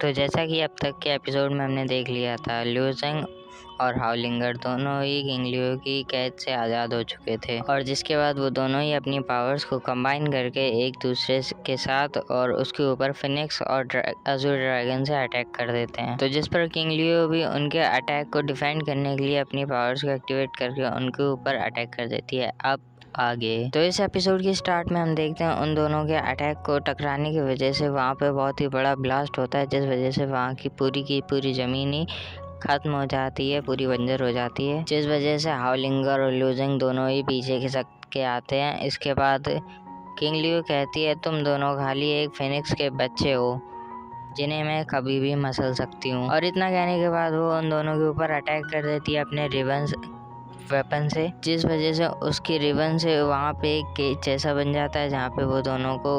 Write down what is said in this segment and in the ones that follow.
तो जैसा कि अब तक के एपिसोड में हमने देख लिया था, लिu ज़ेंग और हाओलिंगर दोनों ही किंग लियो की कैद से आज़ाद हो चुके थे और जिसके बाद वो दोनों ही अपनी पावर्स को कंबाइन करके एक दूसरे के साथ और उसके ऊपर फिनिक्स और अज़ूर ड्रैगन से अटैक कर देते हैं। तो जिस पर किंग लियो भी उनके अटैक को डिफेंड करने के लिए अपनी पावर्स को एक्टिवेट करके उनके ऊपर अटैक कर देती है। अब आगे तो इस एपिसोड की स्टार्ट में हम देखते हैं उन दोनों के अटैक को टकराने की वजह से वहाँ पे बहुत ही बड़ा ब्लास्ट होता है, जिस वजह से वहाँ की पूरी ज़मीन ही खत्म हो जाती है, पूरी बंजर हो जाती है, जिस वजह से हाओलिंगर और लिu ज़ेंग दोनों ही पीछे खिसक के आते हैं। इसके बाद किंग लियो कहती है, तुम दोनों खाली एक फिनिक्स के बच्चे हो जिन्हें मैं कभी भी मसल सकती हूँ। और इतना कहने के बाद वो उन दोनों के ऊपर अटैक कर देती है अपने रिबन्स वेपन से, जिस वजह से उसकी रिबन से वहाँ पे एक केज जैसा बन जाता है जहाँ पे वो दोनों को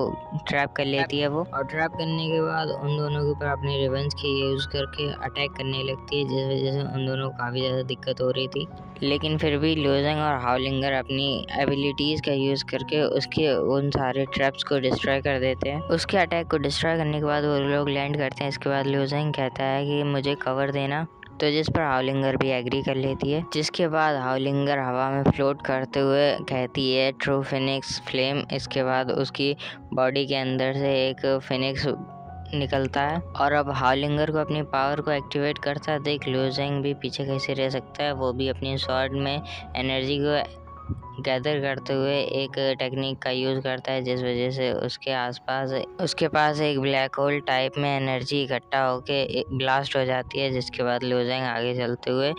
ट्रैप कर लेती है वो, और ट्रैप करने के बाद उन दोनों के ऊपर अपने रिबन्स की यूज़ करके अटैक करने लगती है, जिस वजह से उन दोनों को काफ़ी ज़्यादा दिक्कत हो रही थी। लेकिन फिर भी लिu ज़ेंग और हाओलिंगर अपनी एबिलिटीज़ का यूज़ करके उसके उन सारे ट्रैप्स को डिस्ट्रॉय कर देते हैं। उसके अटैक को डिस्ट्रॉय करने के बाद वो लोग लैंड करते हैं। इसके बाद लिu ज़ेंग कहता है कि मुझे कवर देना, तो जिस पर हाओलिंगर भी एग्री कर लेती है। जिसके बाद हाओलिंगर हवा में फ्लोट करते हुए कहती है, ट्रू फिनिक्स फ्लेम। इसके बाद उसकी बॉडी के अंदर से एक फिनिक्स निकलता है और अब हाओलिंगर को अपनी पावर को एक्टिवेट करता देख लिu ज़ेंग भी पीछे कैसे रह सकता है। वो भी अपनी स्वॉर्ड में एनर्जी को गैदर करते हुए एक टेक्निक का यूज़ करता है, जिस वजह से उसके पास एक ब्लैक होल टाइप में एनर्जी इकट्ठा होके ब्लास्ट हो जाती है। जिसके बाद लिu ज़ेंग आगे चलते हुए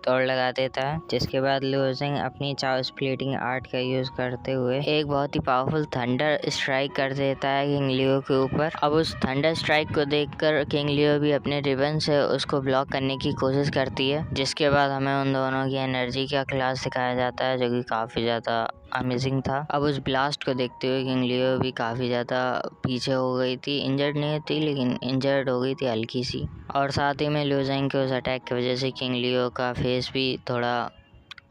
दौड़ लगा देता है। जिसके बाद लिu ज़ेंग अपनी चाओ स्प्लिटिंग आर्ट का यूज़ करते हुए एक बहुत ही पावरफुल थंडर स्ट्राइक कर देता है किंग लियो के ऊपर। अब उस थंडर स्ट्राइक को देखकर किंग लियो भी अपने रिबन से उसको ब्लॉक करने की कोशिश करती है। जिसके बाद हमें उन दोनों की एनर्जी का क्लास दिखाया जाता है, जो कि काफ़ी ज़्यादा अमेजिंग था। अब उस ब्लास्ट को देखते हुए किंग लियो भी काफ़ी ज़्यादा पीछे हो गई थी, इंजर्ड नहीं थी लेकिन इंजर्ड हो गई थी हल्की सी। और साथ ही में लिu ज़ेंग के उस अटैक की वजह से किंग लियो का फेस भी थोड़ा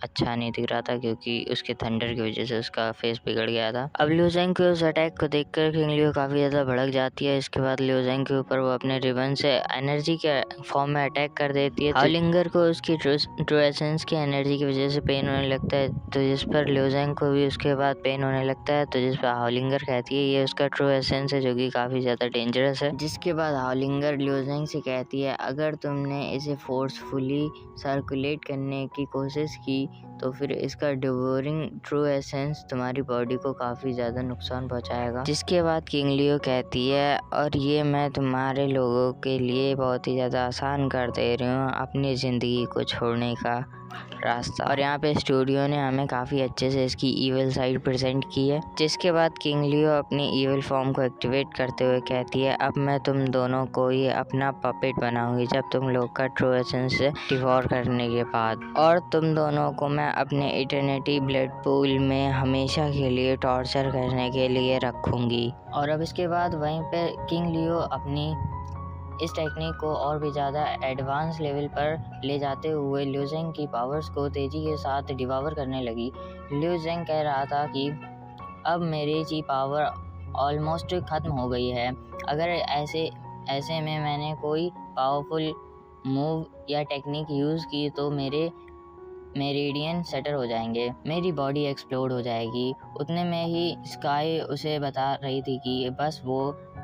अच्छा नहीं दिख रहा था, क्योंकि उसके थंडर की वजह से उसका फेस बिगड़ गया था। अब लिu ज़ेंग के उस अटैक को देखकर किंग लियो काफ़ी ज़्यादा भड़क जाती है। इसके बाद लिu ज़ेंग के ऊपर वो अपने रिबन से एनर्जी के फॉर्म में अटैक कर देती है। हाओलिंगर को उसकी ट्रू एसेंस की एनर्जी की वजह से पेन होने लगता है, तो जिस पर लिu ज़ेंग को भी उसके बाद पेन होने लगता है, तो जिस पर हाओलिंगर कहती है ये उसका ट्रू एसेंस है, जो कि काफ़ी ज़्यादा डेंजरस है। जिसके बाद हाओलिंगर लिu ज़ेंग से कहती है, अगर तुमने इसे फोर्सफुली सर्कुलेट करने की कोशिश की तो फिर इसका डिवोरिंग ट्रू एसेंस तुम्हारी बॉडी को काफ़ी ज़्यादा नुकसान पहुंचाएगा। जिसके बाद किंग लियो कहती है, और ये मैं तुम्हारे लोगों के लिए बहुत ही ज़्यादा आसान कर दे रही हूँ अपनी ज़िंदगी को छोड़ने का रास्ता। और यहाँ पे स्टूडियो ने हमें काफ़ी अच्छे से इसकी ईविल साइड प्रेजेंट की है। जिसके बाद किंग लियो अपनी ईविल फॉर्म को एक्टिवेट करते हुए कहती है, अब मैं तुम दोनों को ही अपना पपेट बनाऊंगी जब तुम लोग का ट्रू एसेंस से डिवोर करने के बाद, और तुम दोनों को मैं अपने इटर्निटी ब्लड पूल में हमेशा के लिए टॉर्चर करने के लिए रखूंगी। और अब इसके बाद वहीं पे किंग लियो अपनी इस टेक्निक को और भी ज़्यादा एडवांस लेवल पर ले जाते हुए लिu ज़ेंग की पावर्स को तेज़ी के साथ डिवावर करने लगी। लिu ज़ेंग कह रहा था कि अब मेरी जी पावर ऑलमोस्ट ख़त्म हो गई है, अगर ऐसे में मैंने कोई पावरफुल मूव या टेक्निक यूज़ की तो मेरे मेरिडियन सेटर हो जाएंगे, मेरी बॉडी एक्सप्लोड हो जाएगी। उतने में ही स्काई उसे बता रही थी कि बस वो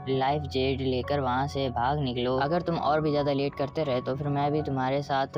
लाइफ जेट लेकर वहाँ से भाग निकलो, अगर तुम और भी ज़्यादा लेट करते रहे तो फिर मैं भी तुम्हारे साथ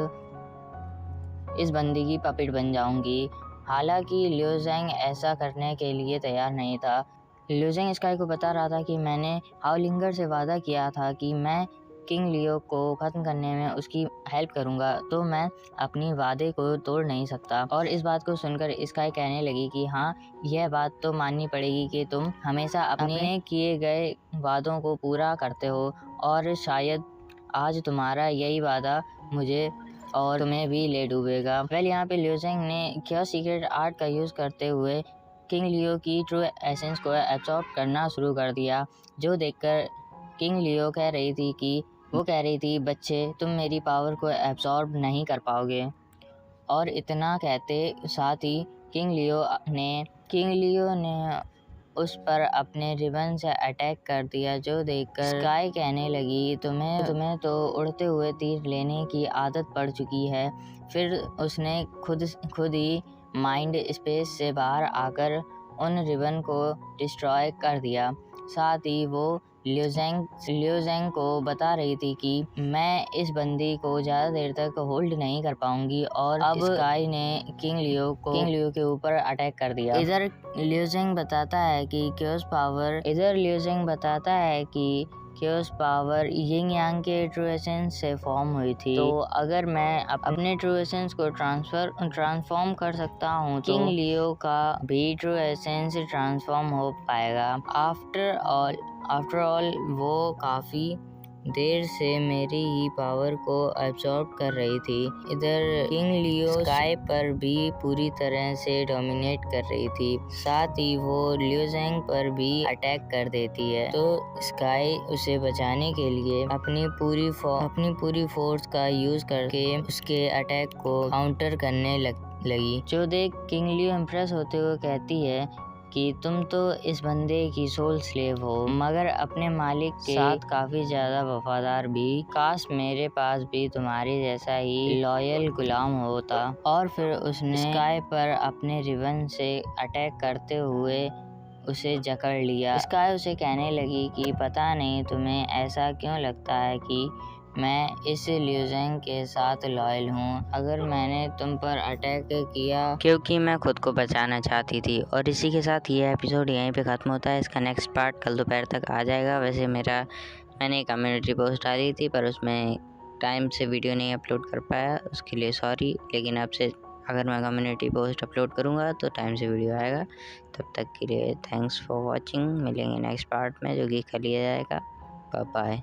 इस बंदी की पपेट बन जाऊंगी। हालांकि लिu ज़ेंग ऐसा करने के लिए तैयार नहीं था। लिu ज़ेंग स्काई को बता रहा था कि मैंने हाओलिंगर से वादा किया था कि मैं किंग लियो को ख़त्म करने में उसकी हेल्प करूंगा, तो मैं अपनी वादे को तोड़ नहीं सकता। और इस बात को सुनकर स्काई कहने लगी कि हाँ, यह बात तो माननी पड़ेगी कि तुम हमेशा अपने किए गए वादों को पूरा करते हो, और शायद आज तुम्हारा यही वादा मुझे और तुम्हें भी ले डूबेगा। यहाँ पे लिu ज़ेंग ने क्या सीक्रेट आर्ट का यूज़ करते हुए किंग लियो की ट्रू एसेंस को एब्सॉर्ब करना शुरू कर दिया, जो देखकर किंग लियो कह रही थी बच्चे तुम मेरी पावर को एब्सॉर्ब नहीं कर पाओगे। और इतना कहते साथ ही किंग लियो ने उस पर अपने रिबन से अटैक कर दिया, जो देखकर स्काई कहने लगी तुम्हें तो उड़ते हुए तीर लेने की आदत पड़ चुकी है। फिर उसने खुद ही माइंड स्पेस से बाहर आकर उन रिबन को डिस्ट्रॉय कर दिया। साथ ही वो लियोजेंग को बता रही थी कि मैं इस बंदी को ज़्यादा देर तक होल्ड नहीं कर पाऊंगी, और अब स्काई ने किंग लियो के ऊपर अटैक कर दिया। इधर लियोजेंग बताता है कि क्योस पावर यिंग यांग के ट्रू एसेंस से फॉर्म हुई थी। तो अगर मैं अपने ट्रू एसेंस को ट्रांसफॉर्म कर सकता हूँ, तो किंग लियो का भी ट्रू एसेंस ट्रांसफॉर्म हो पाएगा। आफ्टर ऑल वो काफी देर से मेरी ही पावर को एब्जॉर्ब कर रही थी। इधर किंग लियो स्काई पर भी पूरी तरह से डोमिनेट कर रही थी। साथ ही वो लियोजेंग पर भी अटैक कर देती है। तो स्काई उसे बचाने के लिए अपनी पूरी फोर्स का यूज करके उसके अटैक को काउंटर करने लगी। जो देख किंग लियो इम्प्रेस होते हुए कहती है कि तुम तो इस बंदे की सोल स्लेव हो, मगर अपने मालिक के साथ काफी ज्यादा वफादार भी। काश मेरे पास भी तुम्हारे जैसा ही लॉयल गुलाम होता। और फिर उसने स्काई पर अपने रिबन से अटैक करते हुए उसे जकड़ लिया। स्काई उसे कहने लगी कि पता नहीं तुम्हें ऐसा क्यों लगता है कि मैं इस लियोजेंग के साथ लॉयल हूँ। अगर मैंने तुम पर अटैक किया क्योंकि मैं खुद को बचाना चाहती थी। और इसी के साथ ये एपिसोड यहीं पे ख़त्म होता है। इसका नेक्स्ट पार्ट कल दोपहर तक आ जाएगा। वैसे मैंने कम्युनिटी पोस्ट डाली थी, पर उसमें टाइम से वीडियो नहीं अपलोड कर पाया, उसके लिए सॉरी। लेकिन अब से अगर मैं कम्युनिटी पोस्ट अपलोड करूँगा तो टाइम से वीडियो आएगा। तब तक के लिए थैंक्स फॉर वॉचिंग। मिलेंगे नेक्स्ट पार्ट में, जो कि कल ही जाएगा। Bye bye.